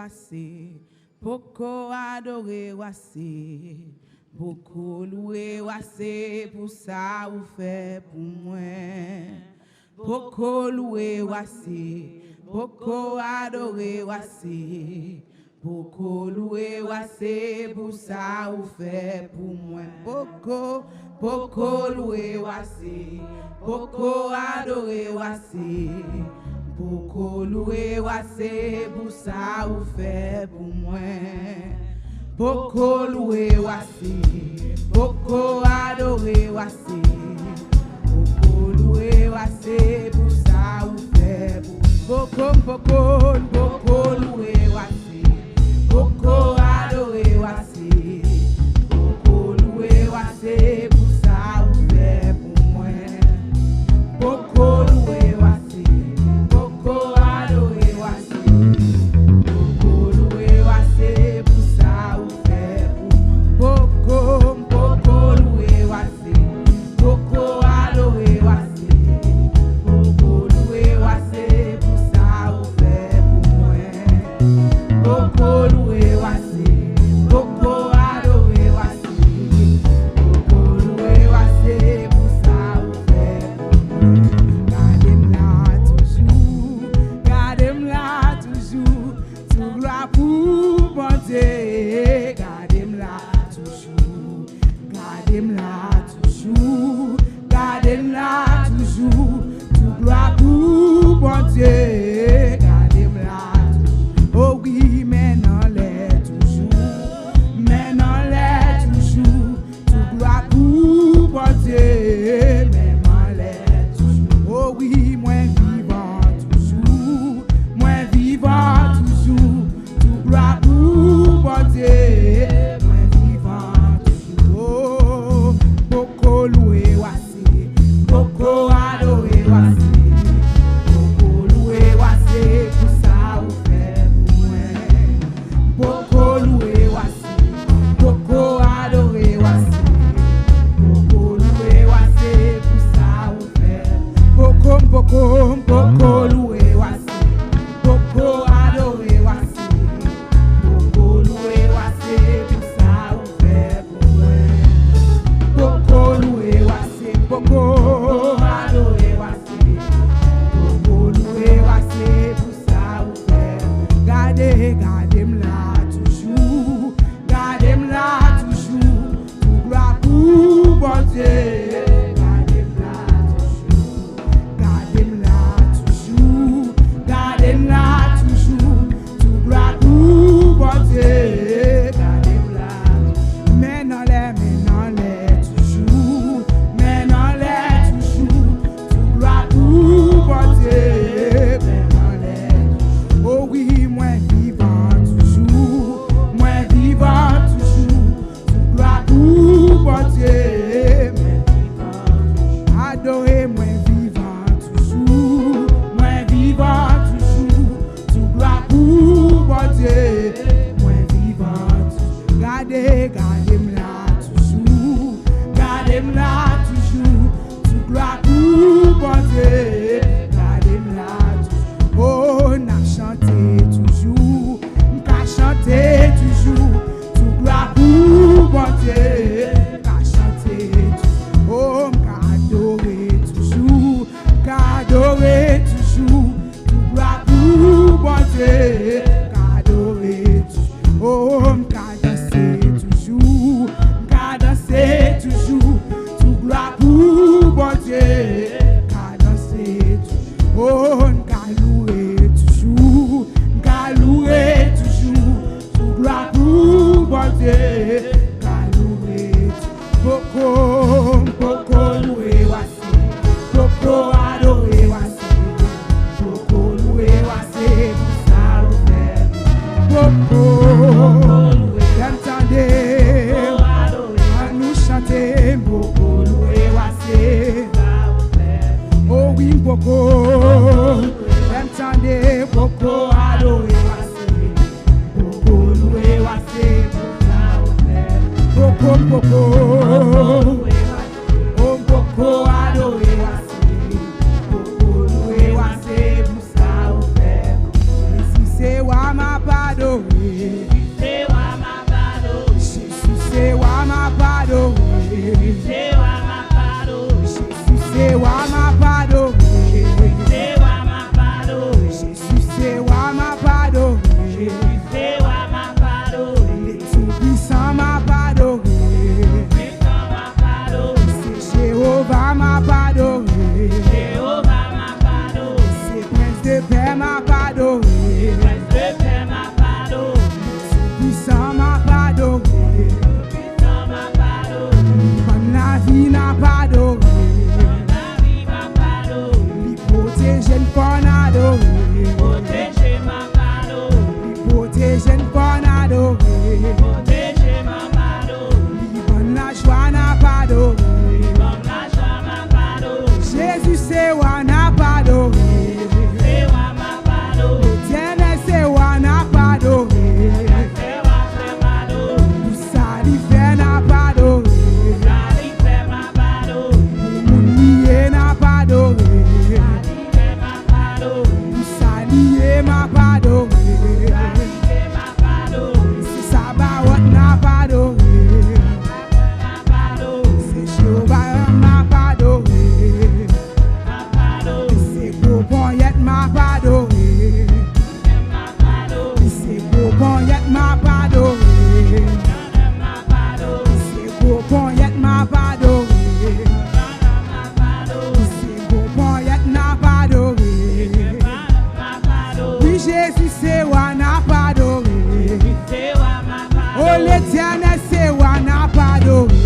wase, beaucoup adoré wase, beaucoup loué wase pour ça ou fait pour moi. Beaucoup loué wase, beaucoup adoré wase, beaucoup loué wase pour ça ou fait pour moi. Beaucoup loué wase, beaucoup adoré wase, beaucoup loué wase pour ça ou fait pour moi. Beaucoup loué wase, beaucoup adoré wase, beaucoup loué wase pour ça ou fait pour moi. Beaucoup loué wase, beaucoup adoré wase, beaucoup loué wase pour ça ou fait pour moi. Beaucoup loué wase, beaucoup adoré wase, beaucoup loué wase pour ça ou fait pour moi. Beaucoup loué wase, beaucoup adoré wase, beaucoup loué wase pour ça ou fait pour moi. Beaucoup loué wase, beaucoup adoré wase, beaucoup loué wase pour ça ou fait pour moi. Gardez-moi là toujours, tout gloire pour bon Dieu. Gardez-moi toujours, gardez-moi toujours, tout gloire pour bon Dieu. Gardez-moi toujours, oh oui, maintenant l'est toujours, tout gloire pour bon Dieu. Maintenant l'est toujours, oh oui, moi vivant toujours, tout gloire pour bon Dieu. Moi vivant toujours, oh, beaucoup loué wase, beaucoup adoré wase, beaucoup loué wase pour ça ou fait pour moi. Beaucoup loué wase, beaucoup adoré wase, beaucoup loué wase pour ça ou fait. Beaucoup loué wase, beaucoup adoré wase, beaucoup loué wase pour ça ou fait pour moi. Beaucoup loué wase, beaucoup adoré wase, beaucoup loué wase pour ça ou fait. Gardez-moi là toujours, tout gloire pour bon Dieu. Gardez-moi toujours, tout gloire pour bon Dieu. Maintenant l'est toujours, tout gloire pour bon Dieu. Oh oui, moi vivant toujours, tout gloire pour bon Dieu. Adorez moi vivant toujours, tout gloire pour bon Dieu. Moi vivant toujours, gardez-moi là toujours, tout gloire pour bon Dieu. Gardez-moi toujours, oh, n'a chanté toujours, tout gloire pour bon Dieu. N'a chanté toujours, oh, m'adorer toujours, tout gloire pour bon Dieu. M'adorer toujours, oh, m'adanser toujours, tout gloire pour bon Dieu. M'adanser toujours, oh, m'alouer toujours, tout gloire pour bon Dieu. M'alouer toujours, beaucoup loué wase, beaucoup adoré wase, beaucoup loué wase pour ça ou fait. Beaucoup loué, entendez, à nous chanter, beaucoup loué wase, oh oui, beaucoup, entendez, beaucoup adoré wase, beaucoup loué wase pour ça ou fait. Beaucoup, oh beaucoup adoré wase, beaucoup loué wase pour ça ou fait. Et si c'est wa ma pado, Éternel, c'est Wana Padori.